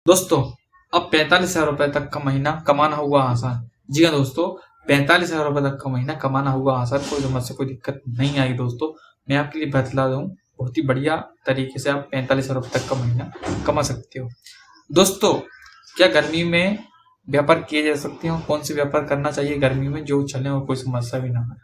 दोस्तों, अब 45,000 रुपए तक का महीना कमाना हुआ आसान। जी हाँ दोस्तों, 45,000 रुपए तक का महीना कमाना हुआ आसान। कोई समस्या, कोई दिक्कत नहीं आई दोस्तों। मैं आपके लिए बतला दूं, बहुत ही बढ़िया तरीके से आप 45,000 रुपए तक का महीना कमा सकते हो। दोस्तों, क्या गर्मी में व्यापार किए जा सकते हो? कौन से व्यापार करना चाहिए गर्मी में जो चले और कोई समस्या भी ना हो?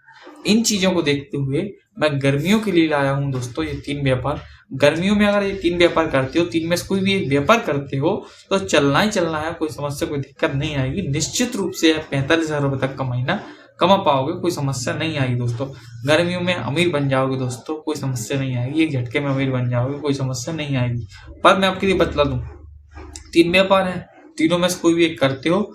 इन चीजों को देखते हुए मैं गर्मियों के लिए लाया हूं दोस्तों ये 3 व्यापार। गर्मियों में अगर ये 3 व्यापार करते हो, 3 में से कोई भी एक व्यापार करते हो तो चलना ही चलना है। कोई समस्या, कोई दिक्कत नहीं आएगी। निश्चित रूप से 45,000 रुपए तक का महीना कमा पाओगे, कोई समस्या नहीं आएगी दोस्तों। गर्मियों में अमीर बन जाओगे दोस्तों, कोई समस्या नहीं आएगी। एक झटके में अमीर बन जाओगे, कोई समस्या नहीं आएगी। पर मैं आपके लिए बतला दूं, 3 व्यापार हैं, तीनों में से कोई भी एक करते हो,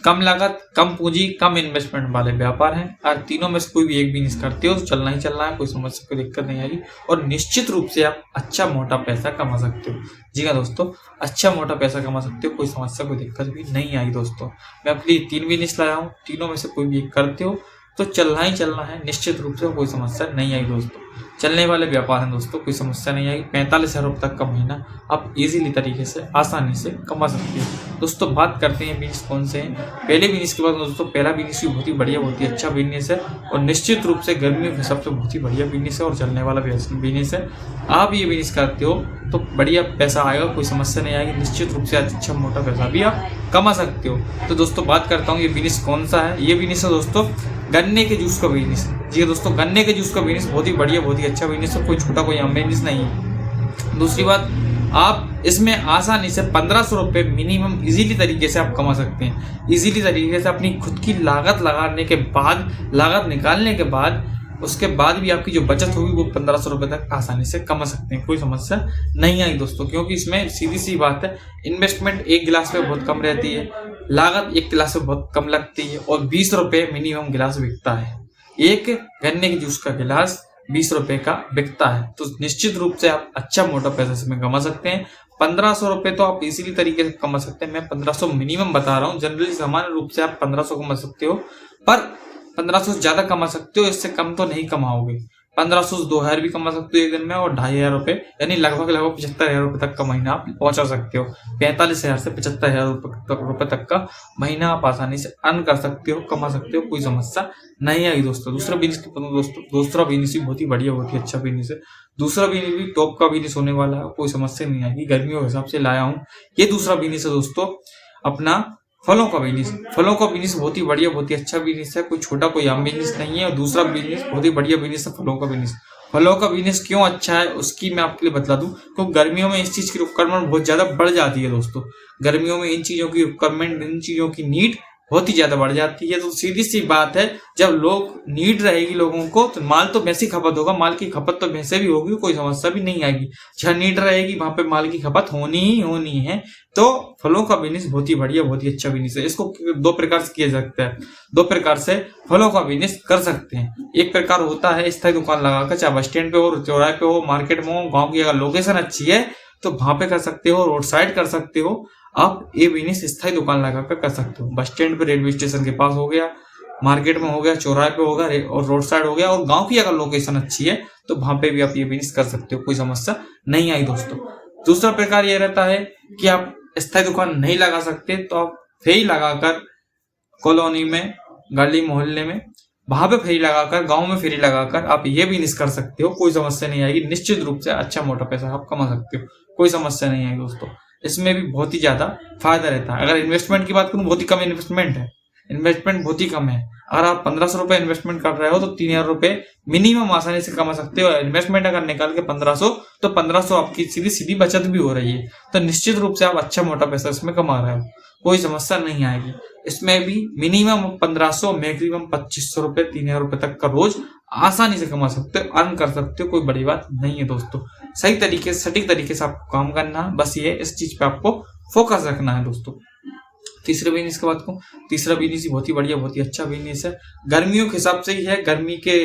कम लागत, कम पूंजी, कम इन्वेस्टमेंट वाले व्यापार हैं। और तीनों में से कोई भी एक बिजनेस करते हो तो चलना ही चलना है, कोई समस्या, कोई दिक्कत नहीं आएगी। और निश्चित रूप से आप अच्छा मोटा पैसा कमा सकते हो। जी हाँ दोस्तों, अच्छा मोटा पैसा कमा सकते हो, कोई समस्या, कोई दिक्कत भी नहीं आई दोस्तों। मैं आपके लिए 3 बिजनेस लाया हूँ, तीनों में से कोई भी एक करते हो तो चलना ही चलना है। निश्चित रूप से कोई समस्या नहीं आई दोस्तों। चलने वाले व्यापार हैं दोस्तों, कोई समस्या नहीं आई। 45,000 रुपए तक का महीना आप इजीली तरीके से, आसानी से कमा सकते हैं दोस्तों। बात करते हैं बिजनेस कौन से हैं। पहले बिजनेस के बाद दोस्तों, पहला बिजनेस भी बहुत ही बढ़िया, बहुत ही अच्छा बिजनेस है और निश्चित रूप से गर्मियों के हिसाब से बहुत ही बढ़िया बिजनेस है और चलने वाला बिजनेस है। आप ये बिजनेस करते हो तो बढ़िया पैसा आएगा, कोई समस्या नहीं आएगी। निश्चित रूप से अच्छा मोटा पैसा भी आप कमा सकते हो। तो दोस्तों, बात करता हूँ ये बिजनेस कौन सा है। ये बिजनेस है दोस्तों गन्ने के जूस का बिजनेस। जी दोस्तों, गन्ने के जूस का बिजनेस बहुत ही बढ़िया, बहुत ही अच्छा बिजनेस है। कोई छोटा, कोई आम बिजनेस नहीं है। दूसरी बात, आप इसमें आसानी से 1500 रुपये मिनिमम इजीली तरीके से आप कमा सकते हैं। इजीली तरीके से अपनी खुद की लागत लगाने के बाद, लागत निकालने के बाद, उसके बाद भी आपकी जो बचत होगी वो 1500 रुपये तक आसानी से कमा सकते हैं। कोई समस्या नहीं आई दोस्तों, क्योंकि इसमें सीधी सी बात है, इन्वेस्टमेंट एक गिलास में बहुत कम रहती है, लागत एक गिलास में बहुत कम लगती है और 20 रुपये मिनिमम गिलास बिकता है। एक गन्ने के जूस का गिलास 20 रुपए का बिकता है। तो निश्चित रूप से आप अच्छा मोटा पैसा इसमें कमा सकते हैं। 1500 रुपए तो आप इजीली तरीके से कमा सकते हैं। मैं 1500 मिनिमम बता रहा हूँ। जनरली सामान्य रूप से आप 1500 कमा सकते हो, पर 1500 से ज्यादा कमा सकते हो, इससे कम तो नहीं कमाओगे। 1500 से 2000 भी कमा सकते हो एक दिन में, और 2500 रुपए यानी लगभग 75,000 रुपए तक का महीना आप पहुंचा सकते हो। 45,000 से 75,000 रुपए तक का महीना आप आसानी से अर्न कर सकते हो, कमा सकते हो, कोई समस्या नहीं आई दोस्तों। दूसरा बिजनेस दोस्तों, दूसरा बिजनेस भी बहुत ही बढ़िया, बहुत ही अच्छा बिजनेस है। दूसरा बिजनेस भी टॉप का बिजनेस होने वाला है, कोई समस्या नहीं आएगी। गर्मियों के हिसाब से लाया हूँ ये दूसरा बिजनेस है दोस्तों, अपना फलों का बिजनेस। फलों का बिजनेस बहुत ही बढ़िया, बहुत ही अच्छा बिजनेस है। कोई छोटा, कोई आम बिजनेस नहीं है। और दूसरा बिजनेस बहुत ही बढ़िया बिजनेस है, फलों का बिजनेस। फलों का बिजनेस क्यों अच्छा है उसकी मैं आपके लिए बता दूं, क्योंकि गर्मियों में इस चीज की रिक्वायरमेंट बहुत ज्यादा बढ़ जाती है दोस्तों। गर्मियों में इन चीजों की रिक्वायरमेंट, इन चीजों की नीड बहुत ही ज्यादा बढ़ जाती है। तो सीधी सी बात है, जब लोग नीड रहेगी लोगों को तो माल तो वैसे ही खपत होगा, माल की खपत तो वैसे भी होगी, कोई समस्या भी नहीं आएगी। जहाँ नीड रहेगी वहां पे माल की खपत होनी ही होनी है। तो फलों का बिजनेस बहुत ही बढ़िया, बहुत ही अच्छा बिजनेस है। इसको 2 प्रकार से किया सकता है, 2 प्रकार से फलों का बिजनेस कर सकते हैं। एक प्रकार होता है स्थायी दुकान लगाकर, चाहे बस स्टैंड पे हो, चौराहे पे हो, मार्केट में हो, गाँव की अगर लोकेशन अच्छी है तो वहां पे कर सकते हो, रोड साइड कर सकते हो। आप ये बिजनेस स्थायी दुकान लगाकर कर सकते हो। बस स्टैंड पे, रेलवे स्टेशन के पास हो गया, मार्केट में हो गया, चौराहे पे होगा और रोड साइड हो गया, और गांव की अगर लोकेशन अच्छी है तो वहां पे भी आप ये बिजनेस कर सकते हो, कोई समस्या नहीं आई दोस्तों। दूसरा प्रकार ये रहता है कि आप स्थायी दुकान नहीं लगा सकते तो आप फेरी लगाकर, कॉलोनी में, गली मोहल्ले में, वहां पे फेरी लगाकर, गांव में फेरी लगाकर आप ये बिजनेस कर सकते हो, कोई समस्या नहीं आएगी। निश्चित रूप से अच्छा मोटा पैसा आप कमा सकते हो, कोई समस्या नहीं आएगी दोस्तों। इसमें भी बहुत ही ज्यादा फायदा रहता है। अगर इन्वेस्टमेंट की बात करूं, बहुत ही कम इन्वेस्टमेंट है, इन्वेस्टमेंट बहुत ही कम है। अगर आप 1500 रुपए इन्वेस्टमेंट कर रहे हो तो 3000 रुपए मिनिमम आसानी से कमा सकते हो। इन्वेस्टमेंट अगर निकाल के 1500, तो 1500 आपकी सीधी सीधी बचत भी हो रही है। तो निश्चित रूप से आप अच्छा मोटा पैसा इसमें कमा रहे हो, कोई समस्या नहीं आएगी। इसमें भी मिनिमम 1500, मैक्सिमम 2500 रुपए, 3000 रुपए तक का रोज आसानी से कमा सकते हो, अर्न कर सकते हो, कोई बड़ी बात नहीं है दोस्तों। सही तरीके से, सटीक तरीके से आपको काम करना है, बस ये इस चीज पे आपको फोकस रखना है दोस्तों। तीसरे बिजनेस की बात करूं, तीसरा बिजनेस बहुत ही बढ़िया, बहुत ही अच्छा बिजनेस है। गर्मियों के हिसाब से ही है, गर्मी के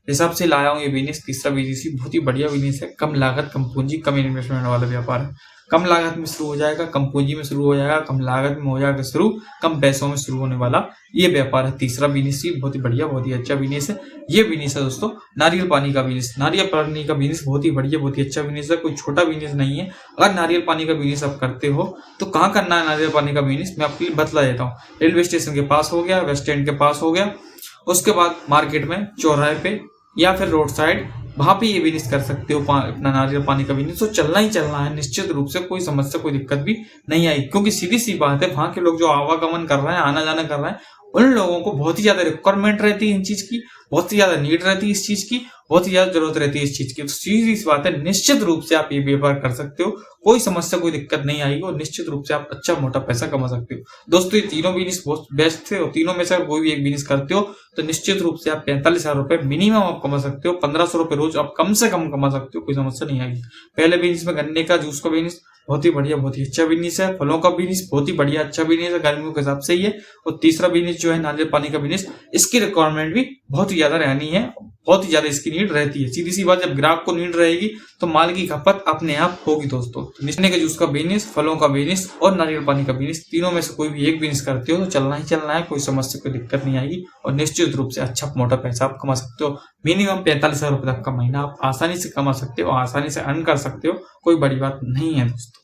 हिसाब से लाया हूँ ये बिजनेस। तीसरा बिजनेस भी बहुत ही बढ़िया बिजनेस है, कम लागत कम पूंजी कम इन्वेस्टमेंट वाला व्यापार है। कम लागत में शुरू हो जाएगा, कम पूंजी में शुरू हो जाएगा, कम लागत में हो जाएगा शुरू, कम पैसों में शुरू होने वाला ये व्यापार है। तीसरा बिजनेस भी बहुत ही बढ़िया बहुत ही अच्छा बिजनेस है। ये बिजनेस है दोस्तों नारियल पानी का बिजनेस। नारियल पानी का बिजनेस बहुत ही बढ़िया बहुत ही अच्छा बिजनेस है, कोई छोटा बिजनेस नहीं है। अगर नारियल पानी का बिजनेस आप करते हो तो कहाँ करना है नारियल पानी का बिजनेस, मैं आपके लिए बतला देता हूँ। रेलवे स्टेशन के पास हो गया, बस स्टैंड के पास हो गया, उसके बाद मार्केट में चौराहे पे या फिर रोड साइड, वहां पे ये बिजनेस कर सकते हो अपना नारियल पानी का बिजनेस। तो चलना ही चलना है निश्चित रूप से, कोई समस्या कोई दिक्कत भी नहीं आई, क्योंकि सीधी सी बात है वहां के लोग जो आवागमन कर रहे हैं, आना जाना कर रहे हैं, उन लोगों को बहुत ही ज्यादा रिक्वायरमेंट रहती है इन चीज की, बहुत ही ज्यादा नीड रहती है इस चीज की, बहुत ही ज्यादा जरूरत रहती है इस चीज की। तो सीधी सी बात है, निश्चित रूप से आप ये व्यापार कर सकते हो, कोई समस्या कोई दिक्कत नहीं आएगी और निश्चित रूप से आप अच्छा मोटा पैसा कमा सकते हो। दोस्तों ये तीनों बिजनेस बहुत बेस्ट थे और तीनों में से अगर कोई भी एक बिजनेस करते हो तो निश्चित रूप से आप 45,000 रुपए मिनिमम आप कमा सकते हो। 1,500 रुपए रोज आप कम से कम कमा सकते हो, कोई समस्या नहीं आएगी। पहले बिजनेस में गन्ने का जूस का बिजनेस बहुत ही बढ़िया बहुत ही अच्छा बिजनेस है। फलों का बिजनेस बहुत ही बढ़िया अच्छा बिजनेस है, गर्मियों के हिसाब से ही है। और तीसरा बिजनेस जो है नारियल पानी का बिजनेस, इसकी रिक्वायरमेंट भी बहुत ही ज्यादा रहनी है, बहुत ही ज्यादा इसकी नीड रहती है। सीधी सी बात, जब ग्राहक को नीड रहेगी तो माल की खपत अपने आप होगी। दोस्तों गन्ने के जूस का बिजनेस, फलों का बिजनेस और नारियल पानी का बिजनेस, तीनों में से कोई भी एक बिजनेस करते हो तो चलना ही चलना है, कोई समस्या कोई दिक्कत नहीं आएगी और निश्चित रूप से अच्छा मोटा पैसा आप कमा सकते हो। मिनिमम 45,000 रुपए तक का महीना आप आसानी से कमा सकते हो, आसानी से अर्न कर सकते हो, कोई बड़ी बात नहीं है दोस्तों।